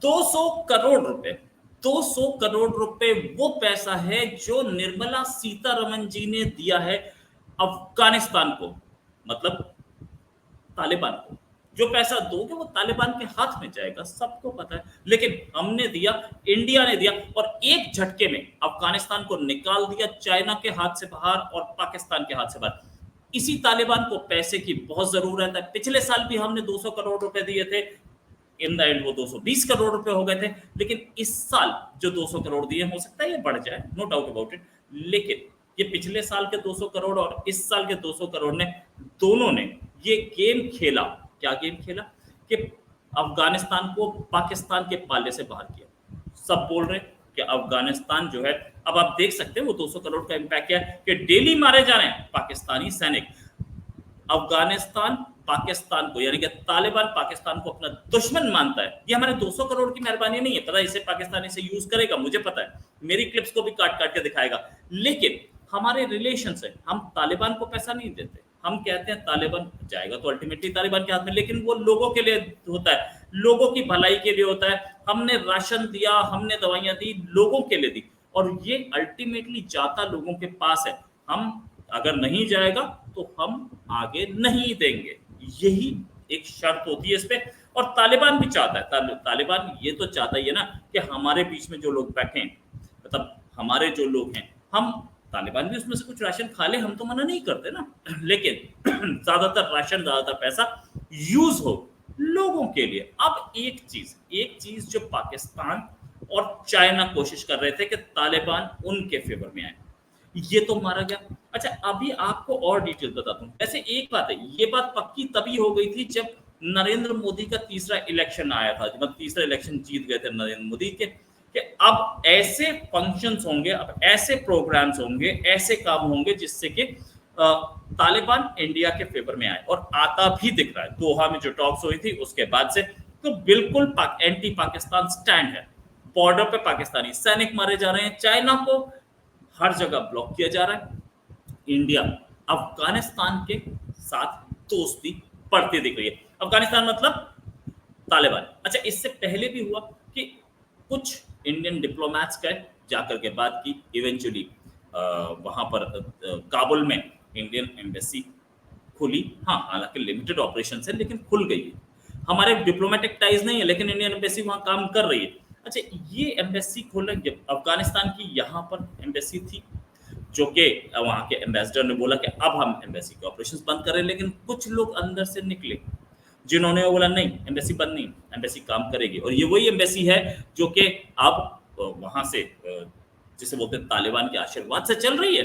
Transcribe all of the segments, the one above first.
200 करोड़ रुपए, 200 करोड़ रुपए वो पैसा है जो निर्मला सीतारमन जी ने दिया है अफगानिस्तान को, मतलब तालिबान को। जो पैसा दोगे वो तालिबान के हाथ में जाएगा, सबको पता है। लेकिन हमने दिया, इंडिया ने दिया, और एक झटके में अफगानिस्तान को निकाल दिया चाइना के हाथ से बाहर और पाकिस्तान के हाथ से बाहर। इसी तालिबान को पैसे की बहुत जरूरत है। पिछले साल भी हमने 200 करोड़ रुपए दिए थे, इन द एंड वो 220 करोड़ रुपए हो गए थे। लेकिन इस साल जो 200 करोड़ दिए, हो सकता है ये बढ़ जाए, नो डाउट अबाउट इट। लेकिन ये पिछले साल के 200 करोड़ और इस साल के 200 करोड़ ने, दोनों ने ये गेम खेला। क्या गेम खेला? कि अफगानिस्तान को पाकिस्तान के पाले से बाहर किया। सब बोल रहे हैं कि अफगानिस्तान जो है, अब आप देख सकते हैं वो 200 करोड़ का इंपैक्ट क्या है, कि डेली मारे जा रहे हैं पाकिस्तानी सैनिक। अफगानिस्तान पाकिस्तान को, यानी कि तालिबान पाकिस्तान को अपना दुश्मन मानता है। ये हमारे 200 करोड़ की मेहरबानी नहीं है, पता है, इसे पाकिस्तान इसे यूज करेगा, मुझे पता है, मेरी क्लिप्स को भी काट काट के दिखाएगा। लेकिन हमारे रिलेशन से हम तालिबान को पैसा नहीं देते। हम कहते हैं तालिबान जाएगा तो अल्टीमेटली तालिबान के हाथ में, लेकिन वो लोगों के लिए होता है, लोगों की भलाई के लिए होता है। हमने राशन दिया, हमने दवाइयां दी, लोगों के लिए दी, और ये अल्टीमेटली जाता लोगों के पास है। हम अगर नहीं जाएगा तो हम आगे नहीं देंगे, यही एक शर्त होती है इस पे। और तालिबान भी चाहता है, तालिबान ये तो चाहता ही है ना कि हमारे बीच में जो लोग बैठे हैं, मतलब हमारे जो लोग हैं, हम, तालिबान भी उसमें से कुछ राशन खा ले, हम तो मना नहीं करते ना। लेकिन ज्यादातर राशन, ज्यादातर पैसा यूज हो लोगों के लिए। अब एक चीज जो पाकिस्तान और चाइना कोशिश कर रहे थे कि तालिबान उनके फेवर में आए, ये तो मारा गया। अच्छा, अभी आपको और डिटेल बताता हूँ। ऐसे एक बात है, ये बात पक्की तभी हो गई थी जब नरेंद्र मोदी का तीसरा इलेक्शन आया था, जब तीसरा इलेक्शन जीत गए थे नरेंद्र मोदी के, कि अब ऐसे फंक्शंस होंगे, अब ऐसे प्रोग्राम्स होंगे, ऐसे काम होंगे जिससे कि तालिबान इंडिया के फेवर में आए, और आता भी दिख रहा है। दोहा में जो टॉक्स हुई थी उसके बाद से तो बिल्कुल एंटी पाकिस्तान स्टैंड है। बॉर्डर पे पाकिस्तानी सैनिक मारे जा रहे हैं, चाइना को हर जगह ब्लॉक किया जा रहा है। इंडिया अफगानिस्तान के साथ दोस्ती बढ़ती दिख रही है। अफगानिस्तान मतलब तालिबान। अच्छा, इससे पहले भी हुआ कि कुछ इंडियन डिप्लोमैट्स गए, जाकर के बात की, इवेंचुअली वहां पर काबुल में इंडियन एम्बेसी खुली। हाँ, हालांकि लिमिटेड ऑपरेशन है लेकिन खुल गई है। हमारे डिप्लोमेटिक टाइज नहीं है, लेकिन इंडियन एम्बेसी वहां काम कर रही है। अच्छा, ये एम्बेसी खोलेंगे, अफगानिस्तान की यहाँ पर एम्बेसी थी, जो कि वहाँ के एम्बेसडर ने बोला कि अब हम एम्बेसी के ऑपरेशंस बंद करें। लेकिन कुछ लोग अंदर से निकले जिन्होंने वो बोला नहीं, एम्बेसी बंद नहीं, एम्बेसी काम करेगी। और ये वही एम्बेसी है जो कि अब वहां से जिसे बोलते हैं तालिबान के आशीर्वाद से चल रही है,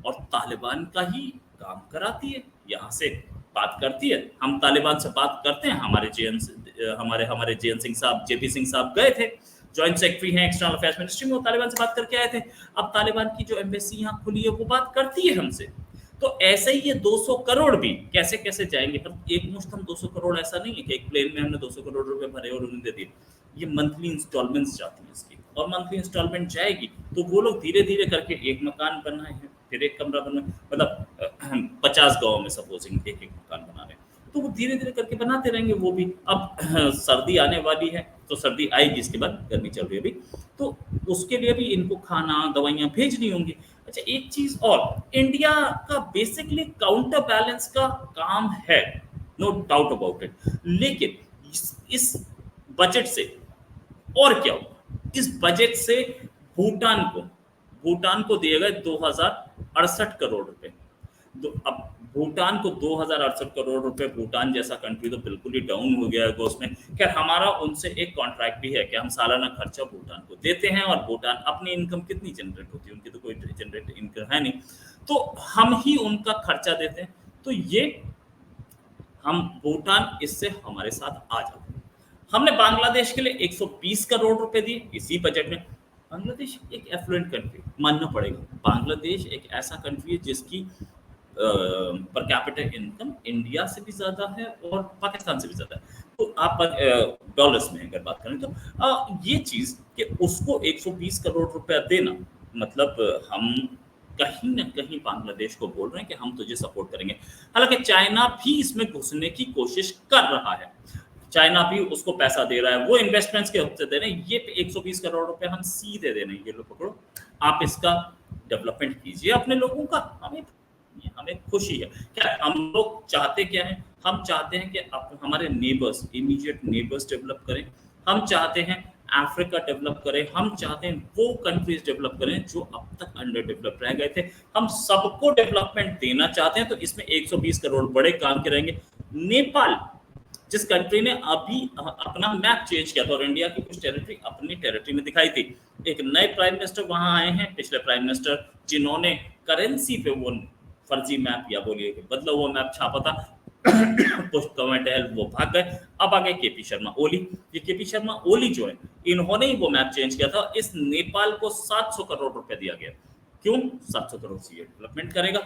और तालिबान का ही काम कराती है, यहाँ से बात करती है। हम तालिबान से बात करते हैं, हमारे हमारे जेएन सिंह साहब, जेपी सिंह साहब गए थे, जॉइंट सेक्रेटरी हैं एक्सटर्नल अफेयर्स मिनिस्ट्री में, वो तालिबान से बात करके आए थे। अब तालिबान की जो एम्बेसी यहाँ खुली है वो बात करती है हमसे। तो ऐसे ही ये 200 करोड़ भी कैसे कैसे जाएंगे। हम एक मुश्त, हम 200 करोड़ ऐसा नहीं है कि एक प्लेन में हमने 200 करोड़ रुपए भरे और उन्हें दे दिए। ये मंथली इंस्टॉलमेंट्स जाती है इसकी, और मंथली इंस्टॉलमेंट जाएगी तो वो लोग धीरे धीरे करके एक मकान बनाए हैं, फिर एक कमरा बना, मतलब 50 गाँव में सपोजिंग एक एक मकान बना रहे हैं, तो वो धीरे धीरे करके बनाते रहेंगे वो भी। अब सर्दी आने वाली है तो सर्दी आएगी, इसके बाद गर्मी चल रही है अभी, तो उसके लिए भी इनको खाना, दवाइयाँ भेजनी होंगी। अच्छा, एक चीज और, इंडिया का बेसिकली काउंटर बैलेंस का काम है, नो डाउट अबाउट इट। लेकिन इस बजट से और क्या होगा, इस बजट से भूटान को दिए गए 2068 करोड़ रुपए। अब भूटान को 2068 करोड़ रुपए, भूटान जैसा कंट्री तो बिल्कुल ही डाउन हो गया है उसमें। खैर, हमारा उनसे एक कॉन्ट्रैक्ट भी है कि हम सालाना खर्चा भूटान को देते हैं, और भूटान अपनी इनकम कितनी जनरेट होती है, उनकी तो कोई जनरेट इनकम है नहीं, तो हम ही उनका खर्चा देते हैं। तो ये हम, भूटान इससे हमारे साथ आ जाते हैं। हमने बांग्लादेश के लिए 120 करोड़ रुपए दिए इसी बजट में। बांग्लादेश एक एफ्लुएंट कंट्री, मानना पड़ेगा, बांग्लादेश एक ऐसा कंट्री है जिसकी पर कैपिटल इनकम इंडिया से भी ज्यादा है और पाकिस्तान से भी ज्यादा है। तो आप डॉलर्स में अगर बात करें तो ये चीज कि उसको 120 करोड़ रुपया देना, मतलब हम कहीं ना कहीं बांग्लादेश को बोल रहे हैं कि हम तुझे सपोर्ट करेंगे। हालांकि चाइना भी इसमें घुसने की कोशिश कर रहा है। चाइना भी उसको पैसा दे रहा है, वो इन्वेस्टमेंट्स के हफ्ते दे रहे हैं। ये 120 करोड़ रुपए हम सीधे दे रहे हैं, ये लो पकड़ो, आप इसका डेवलपमेंट कीजिए अपने लोगों का। हमें हमें खुशी है। क्या हम लोग चाहते क्या है? हम चाहते हैं कि हमारे नेबर्स, इमीडिएट नेबर्स डेवलप करें। हम चाहते हैं अफ्रीका डेवलप करें। हम चाहते हैं वो कंट्रीज डेवलप करें जो अब तक अंडर डेवलप रह गए थे। हम सबको डेवलपमेंट देना चाहते हैं, तो इसमें 120 करोड़ बड़े काम के रहेंगे। नेपाल, जिस कंट्री ने अभी अपना मैप चेंज किया था और इंडिया की कुछ टेरिटरी अपनी टेरिटरी में दिखाई थी, एक नए प्राइम मिनिस्टर वहां आए हैं, पिछले प्राइम मिनिस्टर जिन्होंने करेंसी पे वो फर्जी मैप या बोलिए बदला हुआ मैप छापा था, पुष्प कमर वो भाग गए। अब आ गए केपी शर्मा ओली। ये केपी शर्मा ओली जो है, इन्होंने ही वो मैप चेंज किया था। इस नेपाल को 700 करोड़ रुपए दिया गया। क्यों? 700 करोड़ से ये डेवलपमेंट करेगा।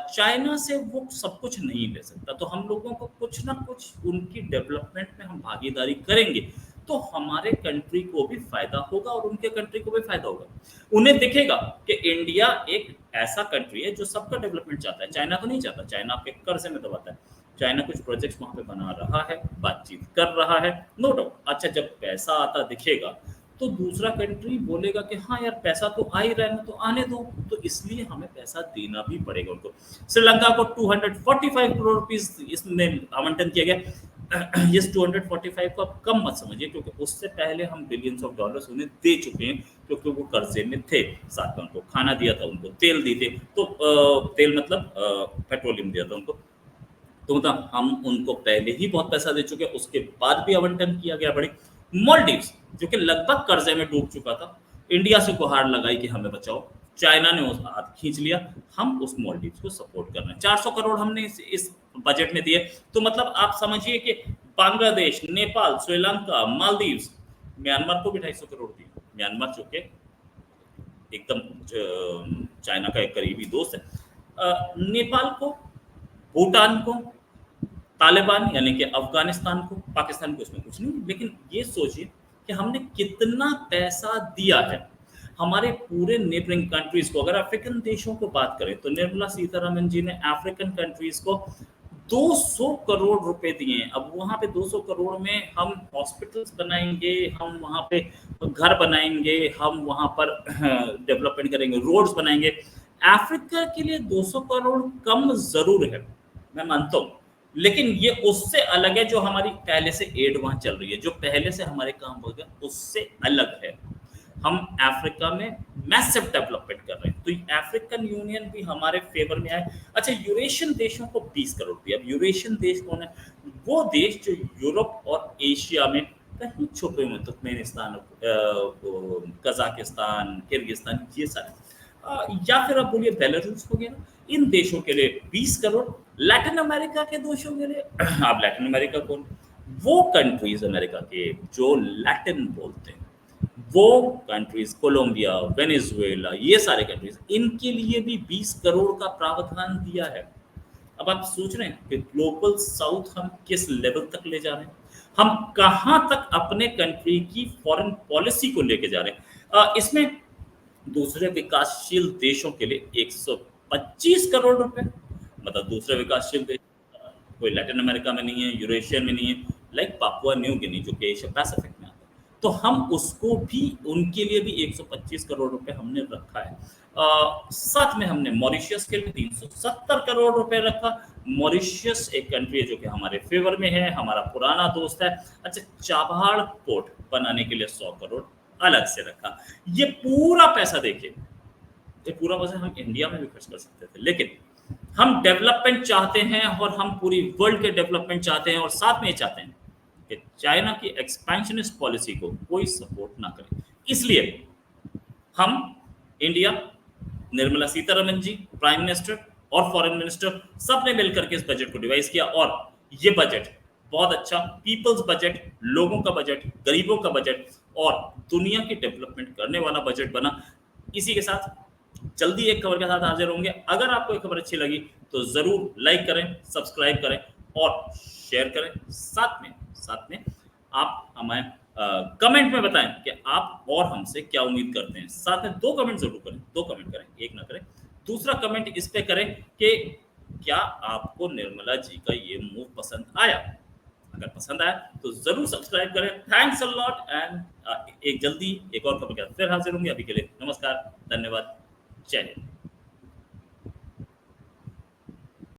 चाइना से वो सब कुछ नहीं ले सकता, तो हम लोगों को कुछ ना कुछ उनकी डेवलपमेंट में हम भागीदारी करेंगे, तो हमारे कंट्री को भी फायदा होगा और उनके कंट्री को भी फायदा होगा। उन्हें दिखेगा कि इंडिया एक ऐसा कंट्री है जो सबका डेवलपमेंट चाहता है। चाइना तो नहीं चाहता, चाइना आपके कर्जे में दबाता है। चाइना कुछ प्रोजेक्ट्स वहां पे बना रहा है, बातचीत कर रहा है, नो डाउट। अच्छा, जब पैसा आता दिखेगा तो दूसरा कंट्री बोलेगा कि हाँ यार, पैसा तो आ ही रहा है ना, तो आने दो। तो इसलिए हमें पैसा देना भी पड़ेगा उनको। श्रीलंका को 245 करोड़ रुपीस इसमें आवंटन किया गया। इस 245 को आप कम मत समझिए, क्योंकि उससे पहले हम बिलियंस ऑफ डॉलर्स उन्हें दे चुके हैं, क्योंकि वो कर्जे में थे। साथ में उनको खाना दिया था, उनको तेल दिए थे, तो तेल मतलब पेट्रोलियम दिया था उनको। तो मतलब हम उनको पहले ही बहुत पैसा दे चुके हैं, उसके बाद भी आवंटन किया गया बड़ी। मालदीव्स, जो कि लगभग कर्जे में डूब चुका था, इंडिया से गुहार लगाई कि हमें बचाओ। चाइना ने उस हाथ खींच लिया। हम उस मालदीव्स को सपोर्ट कर रहे हैं। 400 करोड़ हमने इस बजट में दिए। तो मतलब आप समझिए कि बांग्लादेश, नेपाल, श्रीलंका, मालदीव्स, म्यांमार को भी 250 करोड़ दिए। म्यांमार जो कि एकदम चाइना का एक करीबी दोस्त है। नेपाल को, भूटान को, तालिबान यानी कि अफगानिस्तान को, पाकिस्तान को इसमें कुछ नहीं। लेकिन ये सोचिए कि हमने कितना पैसा दिया है हमारे पूरे नेबरिंग कंट्रीज को। अगर अफ्रीकन देशों को बात करें तो निर्मला सीतारमन जी ने अफ्रीकन कंट्रीज को 200 करोड़ रुपए दिए हैं। अब वहां पे 200 करोड़ में हम हॉस्पिटल्स बनाएंगे, हम वहां पे घर बनाएंगे, हम वहां पर डेवलपमेंट करेंगे, रोड्स बनाएंगे। अफ्रीका के लिए 200 करोड़ कम जरूर है, मैं मानता हूँ, लेकिन ये उससे अलग है जो हमारी पहले से एड वहां चल रही है, जो पहले से हमारे काम हो गया उससे अलग है। हम अफ्रीका में मैसिव डेवलपमेंट कर रहे हैं, तो अफ्रीकन यूनियन भी हमारे फेवर में आए। अच्छा, यूरेशियन देशों को 20 करोड़ दिया। अब यूरेशियन देश कौन है? वो देश जो यूरोप और एशिया में कहीं छुपे हुए, तुर्कमेनिस्तान, कजाकिस्तान, किर्गिस्तान, ये सारे, या फिर आप बोलिए बेलारूस हो गया। इन देशों के लिए 20 करोड़। लैटिन अमेरिका के देशों के लिए, आप लैटिन अमेरिका कौन? वो कंट्रीज अमेरिका के जो लैटिन बोलते हैं, वो कंट्रीज, कोलंबिया, वेनेजुएला, ये सारे कंट्रीज, इनके लिए भी 20 करोड़ का प्रावधान दिया है। अब आप सोच रहे हैं कि ग्लोबल साउथ हम किस लेवल तक ले जा रहे हैं, हम कहां तक अपने कंट्री की फॉरेन पॉलिसी को लेके जा रहे हैं। इसमें दूसरे विकासशील देशों के लिए 125 करोड़ रुपए, मतलब दूसरे विकासशील देश कोई लैटिन अमेरिका में नहीं है, यूरेशियन में नहीं है, लाइक पापुआ न्यू गिनी जो कि एशिया पैसिफिक में आता है, तो हम उसको भी, उनके लिए भी 125 करोड़ रुपए हमने रखा है। साथ में हमने मॉरिशियस के लिए 370 करोड़ रुपए रखा। मॉरिशियस एक कंट्री है जो कि हमारे फेवर में है, हमारा पुराना दोस्त है। अच्छा, चाबहार पोर्ट बनाने के लिए 100 करोड़ अलग से रखा। ये पूरा पैसा देखिए, ये पूरा पैसा हम इंडिया में भी खर्च कर सकते थे, लेकिन हम डेवलपमेंट चाहते हैं और हम पूरी वर्ल्ड के डेवलपमेंट चाहते हैं, और साथ में ये चाहते हैं कि चाइना की एक्सपेंशनिस्ट पॉलिसी को कोई सपोर्ट ना करे। इसलिए हम इंडिया, निर्मला सीतारमन जी प्राइम मिनिस्टर और फॉरेन मिनिस्टर, सबने मिलकर के इस बजट को डिवाइस किया, और ये बजट बहुत अच्छा पीपल्स बजट, लोगों का बजट, गरीबों का बजट और दुनिया की डेवलपमेंट करने वाला बजट बना। इसी के साथ जल्दी एक खबर के साथ हाजिर होंगे। अगर आपको ये खबर अच्छी लगी तो जरूर लाइक करें, सब्सक्राइब करें और शेयर करें। साथ में आप हमें कमेंट में बताएं कि आप और हमसे क्या उम्मीद करते हैं। साथ में 2 कमेंट जरूर करें, 2 कमेंट करें, एक ना करें। दूसरा कमेंट इस पे करें कि क्या आपको निर्मला जी का ये मूव पसंद आया। अगर पसंद आए तो जरूर सब्सक्राइब करें। थैंक्स अ लॉट एंड एक जल्दी एक और खबर के साथ फिर हाजिर होंगे। अभी के लिए नमस्कार, धन्यवाद, जय हिंद।